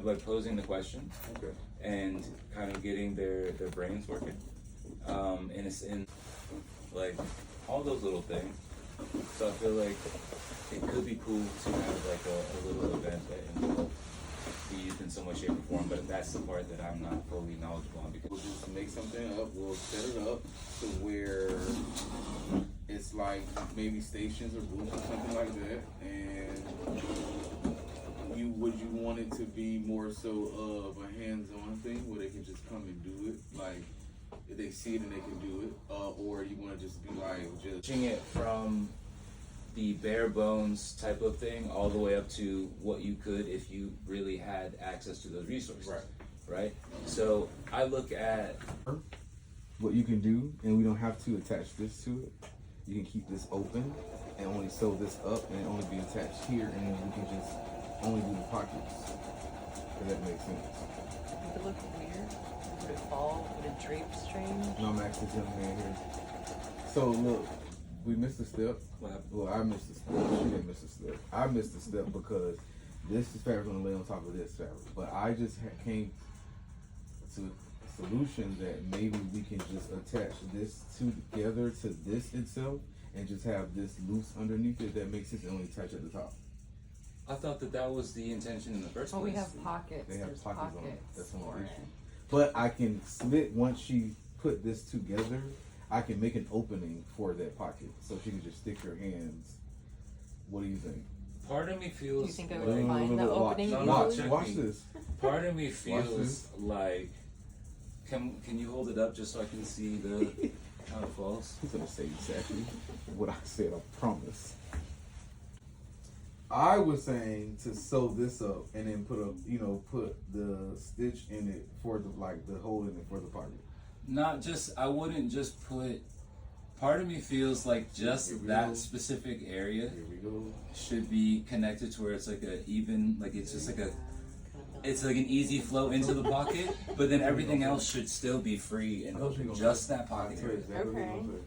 like posing the question Okay. and kind of getting their brains working. And it's in like all those little things. So I feel like it could be cool to have like a little event that involves be used in some way, shape, or form, but that's the part that I'm not fully knowledgeable on because We'll just make something up. We'll set it up to where it's like maybe stations or booths or something like that. And would you want it to be more so of a hands-on thing where they can just come and do it, like if they see it and they can do it, or you want to just be like just pushing it from the bare bones type of thing all the way up to what you could if you really had access to those resources. Right? So I look at what you can do, and we don't have to attach this to it. You can keep this open and only sew this up and only be attached here, and then we can just only do the pockets. If that makes sense. It would look weird. Would it fall? Would it drape strange? No, I'm actually telling man here. So look, we missed a step. what happened? Well, I missed a step. She didn't miss a step. I missed a step because this is fabric gonna lay on top of this fabric. But I just came to a solution that maybe we can just attach this together to this itself and just have this loose underneath it. That makes sense. And only attach at the top. I thought that was the intention in the first Well, place. we have pockets. They have There's pockets on it. That's the for only it. issue. But I can slit once she put this together. I can make an opening for that pocket, so she can just stick her hands. What do you think? Part of me Do you feels think I like, would find the Watch. opening No, Watch, easily? watch this. part of me Watch feels this. like can you hold it up just so I can see the how it falls? He's gonna say exactly what I said. I promise. I was saying to sew this up and then put the stitch in it for the hole in it for the pocket. Not just I wouldn't just put part of me feels like just Here we that go. specific area Here we go. should be connected to where it's like a even like it's just like a it's like an easy flow into the pocket, but then everything else should still be free and open. Just that I'll pocket tell you area. exactly what Okay. I'm saying.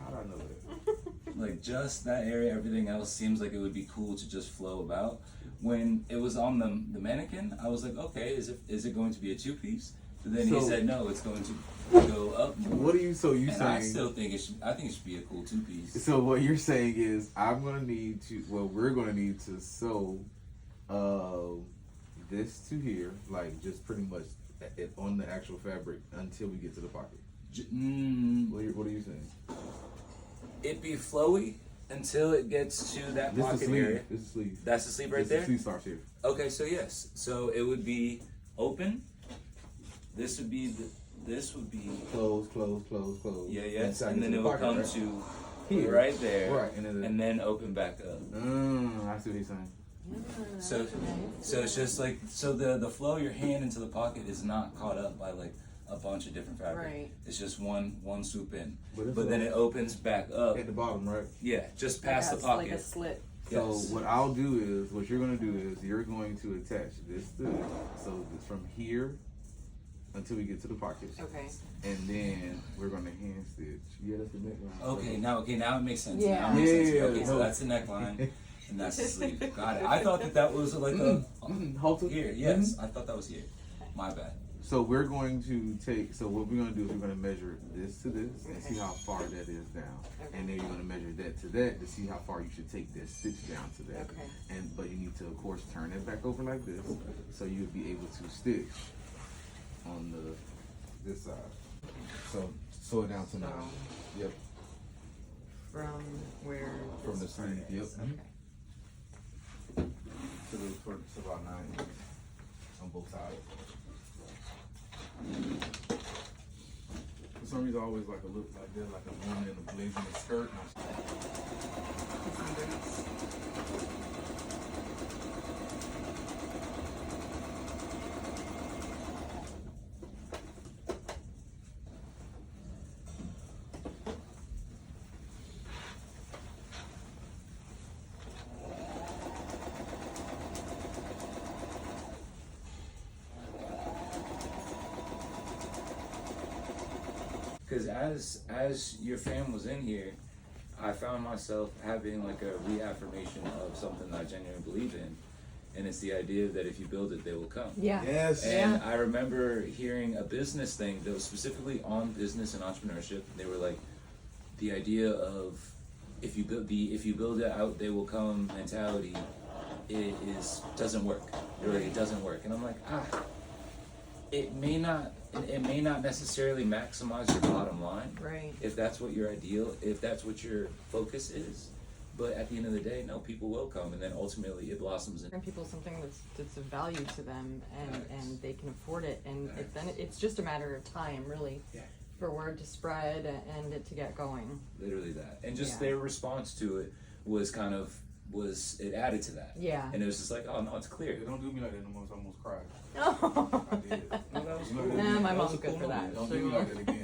How did I know that? Like just that area, everything else seems like it would be cool to just flow about. When it was on the mannequin, I was like, okay, is it going to be a 2-piece? But then he So- said no, it's going to go up more. What are you? So you And I saying? still think I think it should be a cool 2-piece. So what you're saying is I'm gonna need to. Well, we're gonna need to sew this to here, like just pretty much it on the actual fabric until we get to the pocket. What are you saying? It be flowy until it gets to that This is pocket sleeve. area. This is sleeve. That's the sleeve right This there. is sleeve starts here. Okay, so yes, so it would be open. This would be this would be Close, close, close, close. yeah, yes, Until I and get then to it the would pocket, come right? to Here. right there, Right, and then open back up. I see what he's saying. So it's just like the flow of your hand into the pocket is not caught up by like a bunch of different fabric. Right. It's just one swoop in, But it's but then all- it opens back up. At the bottom, right? Yeah, just past the That's pocket. like a slit. So Yes. what I'll do is, what you're gonna do is, you're going to attach this to this. So it's from here until we get to the pocket, Okay. and then we're gonna hand stitch. Yeah, that's the neckline. Okay, now it makes sense. Yeah. Now it makes sense. Yeah, Okay, so no. that's the neckline, and that's the sleeve. Got it. I thought that was like a Halter. here. Yes, I thought that was here. My bad. So we're going to take. So what we're gonna do is we're gonna measure this to this and see how far that is down, Okay. and then you're gonna measure that to that to see how far you should take that stitch down to that. Okay. But you need to, of course, turn it back over like this, so you'll be able to stitch on this side. So sew it down to 9. Yep. From where? From the this part sleeve, yep. is. Okay. To about 9 inches on both sides. For some reason, I always like a look like that, like a woman in a blazing skirt. Because as your fam was in here, I found myself having like a reaffirmation of something that I genuinely believe in, and it's the idea that if you build it, they will come. Yeah. Yes. And I remember hearing a business thing that was specifically on business and entrepreneurship. They were like, the idea of if you build it out, they will come mentality. Doesn't work. They're like, it doesn't work, and I'm like, it may not necessarily maximize your bottom line. Right. If that's what your ideal, if that's what your focus is. But at the end of the day, no, people will come, and then ultimately it blossoms. And people something that's of value to them, and they can afford it, and then it's just a matter of time, really, Yeah. for word to spread and it to get going. Literally that, and just Yeah. their response to it was it added to that. Yeah. And it was just like, oh no, it's clear. Yeah, don't do me like that no more. I almost cried. Oh. I did. No, that was You know, cool. Nah, my That was mom's a good cool for that. moment. Don't do me like that again.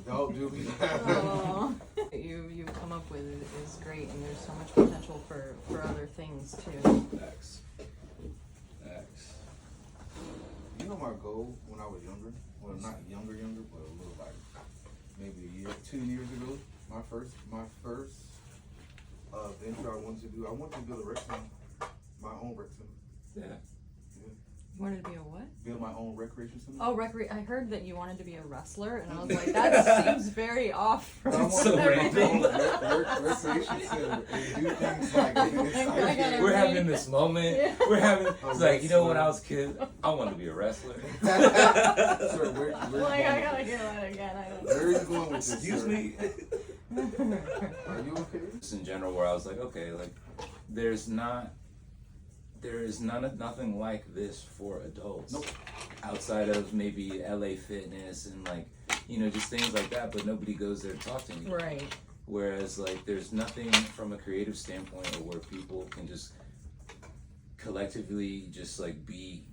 Don't do me like that. Aw. you come up with is great, and there's so much potential for other things too. Facts. You know my goal when I was younger? Well, not younger, but a little like maybe a year, 2 years ago. My first venture I wanted to do. I wanted to build a rec center, my own rec center. Yeah. You wanted to be a what? Build my own recreation center. Oh, I heard that you wanted to be a wrestler, and I was like, that seems very off from I want so to build random. my own recreation center and do things like I gotta We're Right. having this moment. Yeah. We're having. It's like, you know, when wrestler. I was a kid, I wanted to be a wrestler. Sir, where's Like, I gotta get that again. I don't Where are you going with this? Excuse sir? me. Are you okay? Just in general, where I was like, okay, like, there is nothing like this for adults. Nope. Outside of maybe LA Fitness and like, you know, just things like that, but nobody goes there to talk to me. Right. Whereas like, there's nothing from a creative standpoint or where people can just collectively just like be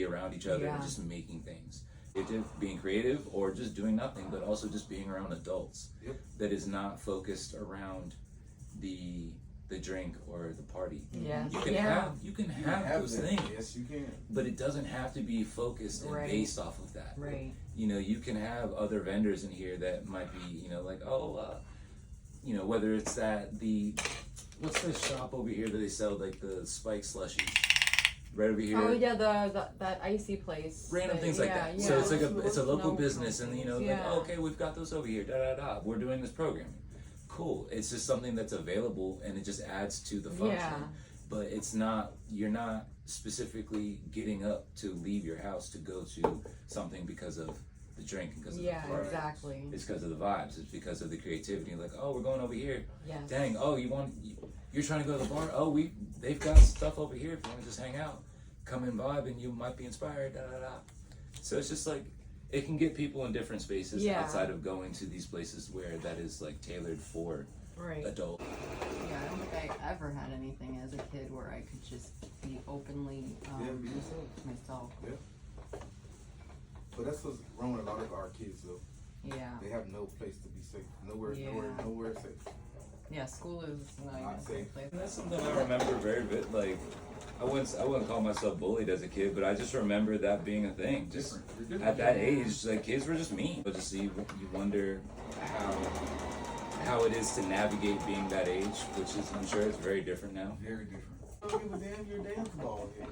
around each other Yeah. and just making things. Being creative or just doing nothing, but also just being around adults. Yep. That is not focused around the drink or the party. Yes. You can Yeah. have those that. things, Yes, you can. but it doesn't have to be focused and Right. based off of that. Right. You know, you can have other vendors in here that might be, you know, like, you know, whether it's what's the shop over here that they sell like the spike slushies right over here. Oh yeah, that icy place. Random that- things like yeah, that. Yeah. So it's a local No, business, and you know, like, yeah. oh, okay, we've got those over here. Da da da. We're doing this programming. Cool. It's just something that's available, and it just adds to the function. Yeah. But it's not. You're not specifically getting up to leave your house to go to something because of the drink and because of Yeah, the party. exactly. It's because of the vibes. It's because of the creativity. Like, oh, we're going over here. Yes. Dang. Oh, you're trying to go to the bar. Oh, they've got stuff over here if you want to just hang out. Come and vibe, and you might be inspired. Da da da. So it's just like it can get people in different spaces Yeah. outside of going to these places where that is like tailored for Right. adult. Yeah, I don't think I ever had anything as a kid where I could just be openly Yeah, be yourself. myself. But that's what's wrong with a lot of our kids, though. Yeah. They have no place to be safe. Nowhere safe. Yeah, school is not even a Not safe safe. place. And that's something I remember very bit. Like I wouldn't call myself bullied as a kid, but I just remember that being a thing. Just Different. You're different. at that age, like kids were just mean. But just you wonder how it is to navigate being that age, which is I'm sure it's very different now. Very different. Don't give a damn, you're a dance ball head.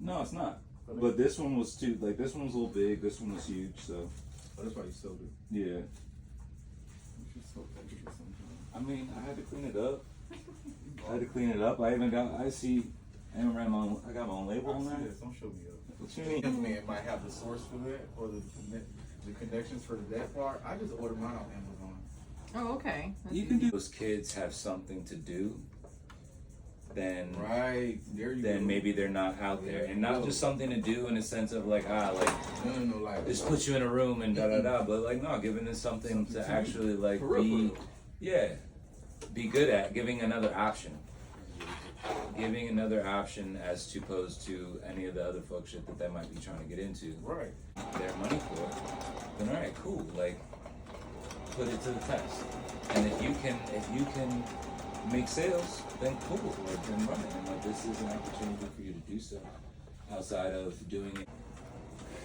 No, it's not. But this one was too. Like this one was a little big. This one was huge. So Oh, that's why you sold it. yeah. You should sold that shit sometime. I mean, I had to clean it up. I got my own label I on see that. this. Don't show me up. What you mean? This man might have the source for that or the connections for that part. I just ordered mine on Amazon. Oh, okay. That's You can easy. do. Those kids have something to do. Then Right. There you go. then maybe they're not out there, and not just something to do in a sense of like No, like just put you in a room and da da da, but like no, giving it something to actually like For real, be, for real. yeah, be good at, giving another option as opposed to any of the other folk shit that they might be trying to get into. Right. Their money for it. Then all right, cool, like put it to the test, and if you can make sales, then cool, like then run it, and like this is an opportunity for you to do so outside of doing it.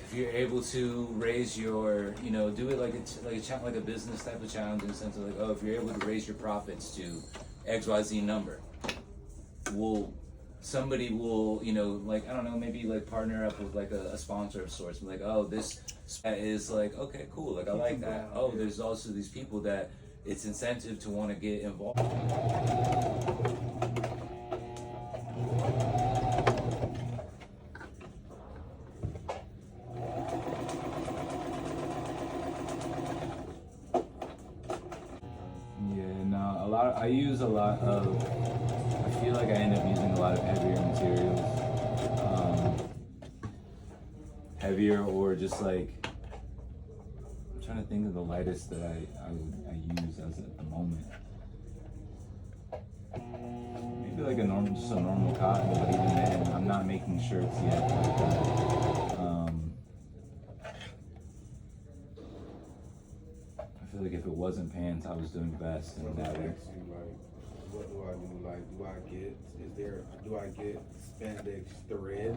If you're able to raise your, you know, do it like a business type of challenge in the sense of like, oh, if you're able to raise your profits to XYZ number, somebody will, you know, like, I don't know, maybe like partner up with like a sponsor of sorts. Like, oh, this is like, okay, cool. Like, I like that. Oh, there's also these people that it's incentive to want to get involved. Yeah, no, I use a lot of, I feel like I end up using a lot of heavier materials. Heavier or just like, I'm trying to think of the lightest that I use as at the moment. Maybe like just a normal cotton, but even then, I'm not making shirts yet like that. I feel like if it wasn't pants, I was doing best in that way. What do I do? Like, do I get spandex thread?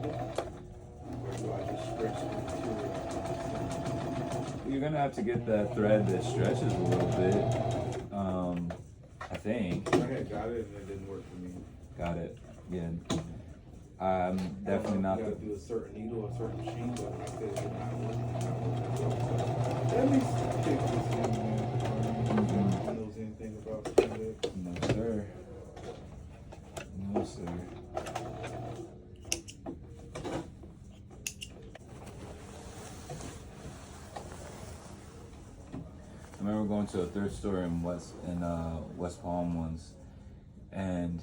Or do I just stretch the material? You're gonna have to get that thread that stretches a little bit. I think. I had got it and it didn't work for me. Got it. Yeah. I'm definitely not You the. gotta do a certain needle, a certain machine, but like I said, it did not work. Let me check this in, man. Knows anything about spandex? No, sir. No, sir. I remember going to a thrift store in West Palm once, and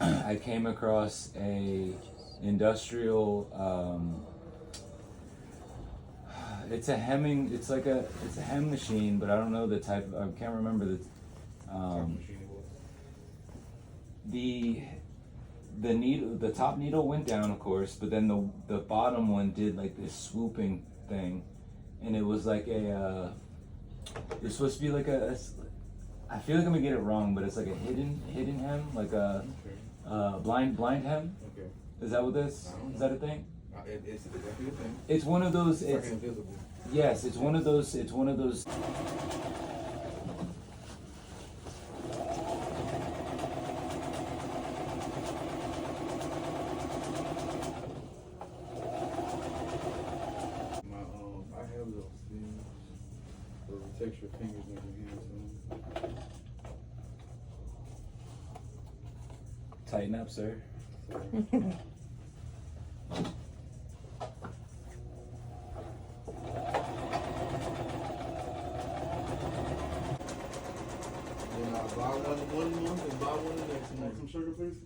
I came across a industrial. It's a hemming. It's a hem machine, but I don't know the type. I can't remember the. The needle, the top needle went down, of course, but then the bottom one did like this swooping thing, and it was like a. It's supposed to be like a. I feel like I'm gonna get it wrong, but it's like a hidden hem, like a blind hem. Okay. Is that what this? Is that a thing? It's definitely a thing. It's one of those. It's like invisible. Yes, it's one of those. It's one of those. I have those things. Those protect your fingers and your hands. Tighten up, sir. Then I buy one month and buy one the next month. Some sugar, please.